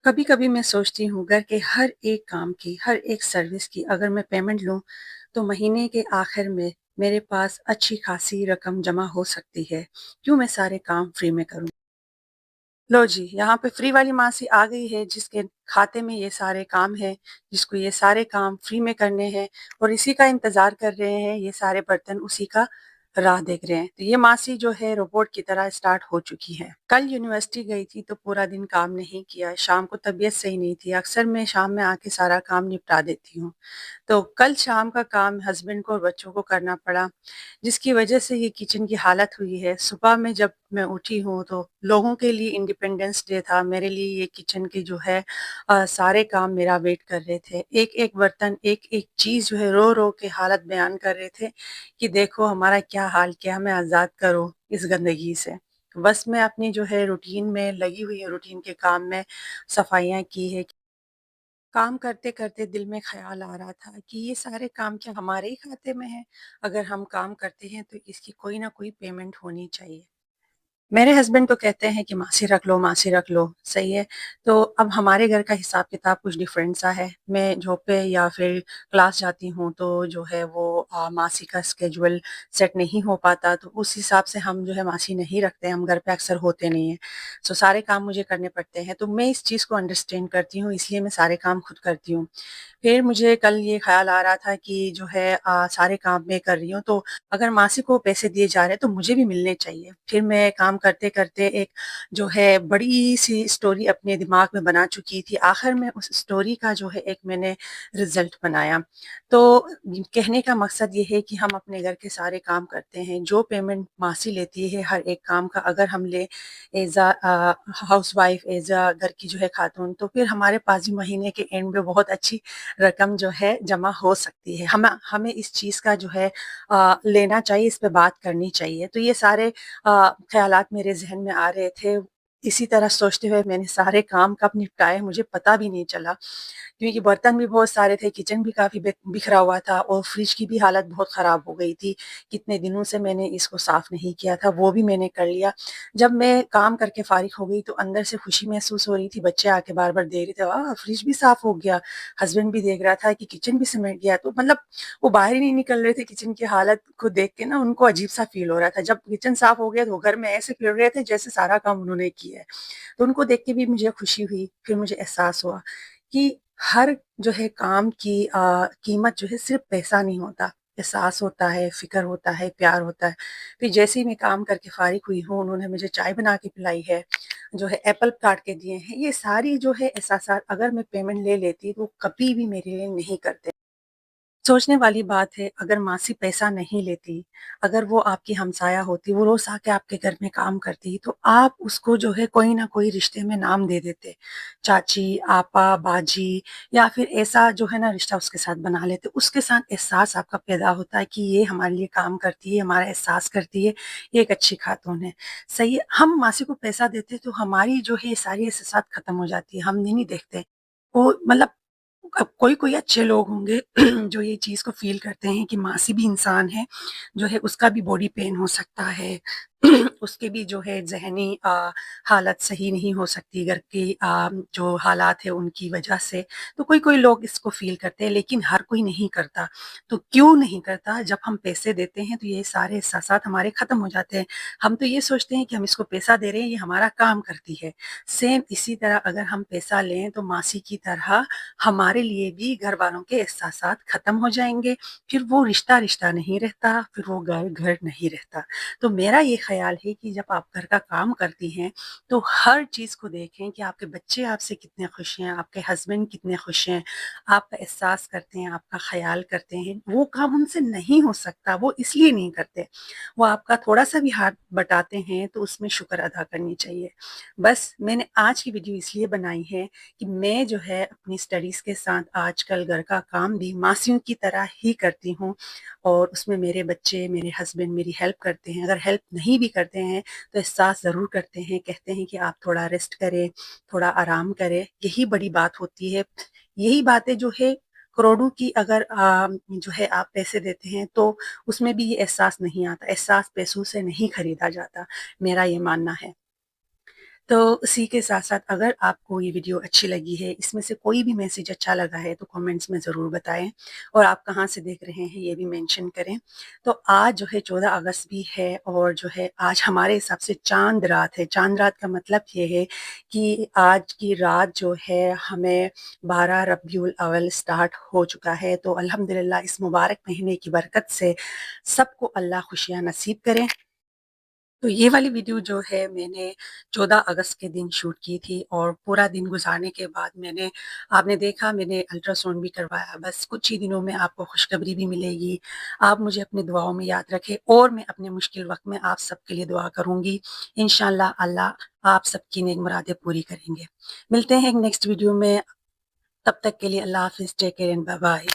कभी कभी मैं सोचती हूँ घर के हर एक काम की, हर एक सर्विस की अगर मैं पेमेंट लूँ तो महीने के आखिर में मेरे पास अच्छी खासी रकम जमा हो सकती है। क्यों मैं सारे काम फ्री में करूँ? लो जी, यहाँ पे फ्री वाली मासी आ गई है जिसके खाते में ये सारे काम है, जिसको ये सारे काम फ्री में करने हैं और इसी का इंतजार कर रहे हैं। ये सारे बर्तन उसी का राह देख रहे हैं। तो ये मासी जो है रोबोट की तरह स्टार्ट हो चुकी है। कल यूनिवर्सिटी गई थी तो पूरा दिन काम नहीं किया। शाम को तबीयत सही नहीं थी। अक्सर मैं शाम में आके सारा काम निपटा देती हूँ। तो कल शाम का काम हस्बैंड को और बच्चों को करना पड़ा, जिसकी वजह से ये किचन की हालत हुई है। सुबह में जब मैं उठी हूँ तो लोगों के लिए इंडिपेंडेंस डे था, मेरे लिए ये किचन की जो है सारे काम मेरा वेट कर रहे थे। एक एक बर्तन, एक एक चीज़ जो है रो रो के हालत बयान कर रहे थे कि देखो हमारा क्या हाल किया, हमें आज़ाद करो इस गंदगी से। बस मैं अपनी जो है रूटीन में लगी हुई हूँ, रूटीन के काम में सफाइयाँ की है। काम करते-करते दिल में ख़्याल आ रहा था कि ये सारे काम क्या हमारे ही खाते में हैं? अगर हम काम करते हैं तो इसकी कोई ना कोई पेमेंट होनी चाहिए। मेरे हस्बैंड तो कहते हैं कि मासी रख लो, सही है। तो अब हमारे घर का हिसाब-किताब कुछ डिफरेंट सा है। मैं जॉब पे या फिर क्लास जाती हूँ तो जो है वो मासी का स्केड्यूल सेट नहीं हो पाता, तो उस हिसाब से हम जो है मासी नहीं रखते हैं, हम घर पे अक्सर होते नहीं हैं। सो सारे काम मुझे करने पड़ते हैं, तो मैं इस चीज़ को अंडरस्टैंड करती हूँ, इसलिए मैं सारे काम खुद करती हूँ। फिर मुझे कल ये ख़्याल आ रहा था कि जो है सारे काम मैं कर रही हूँ, तो अगर मासी को पैसे दिए जा रहे हैं तो मुझे भी मिलने चाहिए। फिर मैं काम करते-करते एक जो है बड़ी-सी स्टोरी अपने दिमाग में बना चुकी थी। आखिर में उस स्टोरी का जो है एक मैंने रिज़ल्ट बनाया। तो कहने का मकसद ये है कि हम अपने घर के सारे काम करते हैं। जो पेमेंट मासी लेती है हर एक काम का अगर हम लें हाउसवाइफ़, घर की जो है खातून, तो फिर हमारे पास भी महीने के एंड में बहुत अच्छी रकम जो है जमा हो सकती है। हमें हमें इस चीज़ का जो है लेना चाहिए, इस पे बात करनी चाहिए। तो ये सारे ख़्यालात मेरे ज़हन में आ रहे थे। इसी तरह सोचते हुए मैंने सारे काम कब निपटाए मुझे पता भी नहीं चला। क्योंकि बर्तन भी बहुत सारे थे, किचन भी काफ़ी बिखरा हुआ था और फ्रिज की भी हालत बहुत ख़राब हो गई थी। कितने दिनों से मैंने इसको साफ़ नहीं किया था, वो भी मैंने कर लिया। जब मैं काम करके फ़ारिग हो गई तो अंदर से खुशी महसूस हो रही थी। बच्चे आके बार-बार देख रहे थे, वाह! फ्रिज भी साफ़ हो गया। हस्बैंड भी देख रहा था कि किचन भी सिमट गया। तो मतलब वो बाहर ही नहीं निकल रहे थे किचन की हालत को देख के ना उनको अजीब-सा फ़ील हो रहा था। जब किचन साफ़ हो गया तो घर में ऐसे फिर रहे थे जैसे सारा काम उन्होंने किया है। तो उनको देख के भी मुझे खुशी हुई। फिर मुझे एहसास हुआ कि हर जो है काम की कीमत जो है सिर्फ़ पैसा नहीं होता, एहसास होता है, फ़िक्र होता है, प्यार होता है। फिर जैसे ही मैं काम करके फ़ारिग हुई हूँ, उन्होंने मुझे चाय बना के पिलाई है, जो है एप्पल काट के दिए हैं। ये सारी जो है एहसासात अगर मैं पेमेंट ले लेती तो कभी भी मेरे लिए नहीं करते। सोचने वाली बात है, अगर मासी पैसा नहीं लेती, अगर वो आपकी हमसाया होती, वो रोज़ आके आपके घर में काम करती, तो आप उसको जो है कोई न कोई रिश्ते में नाम दे देते। चाची, आपा, बाजी या फिर ऐसा जो है ना रिश्ता उसके साथ बना लेते। उसके साथ एहसास आपका पैदा होता है कि ये हमारे लिए काम करती है, हमारा एहसास करती है, ये एक अच्छी खातून है। सही है, हम मासी को पैसा देते तो हमारी जो है ये सारी एहसासात खत्म हो जाती है, हम नहीं देखते। वो मतलब अब कोई-कोई अच्छे लोग होंगे जो ये चीज़ को फ़ील करते हैं कि मासी भी इंसान है, जो है उसका भी बॉडी पेन हो सकता है, उसके भी जो है ज़हनी हालत सही नहीं हो सकती घर की जो हालात है उनकी वजह से। तो कोई-कोई लोग इसको फ़ील करते हैं लेकिन हर कोई नहीं करता। तो क्यों नहीं करता? जब हम पैसे देते हैं तो ये सारे एहसासात हमारे ख़त्म हो जाते हैं। हम तो ये सोचते हैं कि हम इसको पैसा दे रहे हैं, ये हमारा काम करती है। सेम इसी तरह अगर हम पैसा लें तो मासी की तरह हमारे लिए भी घरवालों के एहसासात ख़त्म हो जाएँगे, फिर वो रिश्ता नहीं रहता, फिर वो घर नहीं रहता। तो मेरा ये ख़्याल है कि जब आप घर का काम करती हैं, तो हर चीज़ को देखें कि आपके बच्चे आपसे कितने खुश हैं, आपके हस्बैंड कितने खुश हैं, आपका एहसास करते हैं, आपका ख़्याल करते हैं। वो काम उनसे नहीं हो सकता, वो इसलिए नहीं करते। वो आपका थोड़ा-सा भी हाथ बटाते हैं, तो उसमें शुक्र अदा करनी चाहिए। बस मैंने आज की वीडियो इसलिए बनाई है कि मैं जो है अपनी स्टडीज़ के साथ आजकल घर का काम भी मासियों की तरह ही करती हूँ और उसमें मेरे बच्चे, मेरे हस्बैंड मेरी हेल्प करते हैं। अगर हेल्प नहीं भी करते हैं तो एहसास ज़रूर करते हैं, कहते हैं कि आप थोड़ा रेस्ट करें, थोड़ा आराम करें, यही बड़ी बात होती है। यही बातें जो है करोड़ों की अगर जो है आप पैसे देते हैं तो उसमें भी ये एहसास नहीं आता। एहसास पैसों से नहीं खरीदा जाता, मेरा ये मानना है। تو اسی کے ساتھ-ساتھ اگر آپ کو یہ ویڈیو اچھی لگی ہے، اس میں سے کوئی بھی میسیج اچھا لگا ہے تو کمنٹس میں ضرور بتائیں، اور آپ کہاں سے دیکھ رہے ہیں یہ بھی مینشن کریں۔ تو آج جو ہے 14 اگست بھی ہے، اور جو ہے آج ہمارے حساب سے چاند رات ہے۔ چاند رات کا مطلب یہ ہے کہ آج کی رات جو ہے ہمیں 12 ربیع الاول اسٹارٹ ہو چکا ہے، تو الحمدللہ اس مبارک مہینے کی برکت سے سب کو اللہ خوشیاں نصیب کریں۔ تو یہ والی ویڈیو جو ہے میں نے 14 اگست کے دن شوٹ کی تھی، اور پورا دن گزارنے کے بعد آپ نے دیکھا میں نے الٹرا ساؤنڈ بھی کروایا۔ بس کچھ ہی دنوں میں آپ کو خوشخبری بھی ملے گی۔ آپ مجھے اپنے دعاؤں میں یاد رکھیں، اور میں اپنے مشکل وقت میں آپ سب کے لیے دعا کروں گی۔ انشاءاللہ اللہ آپ سب کی نیک مرادیں پوری کریں گے۔ ملتے ہیں ایک نیکسٹ ویڈیو میں، تب تک کے لیے اللہ حافظ، take care and bye bye.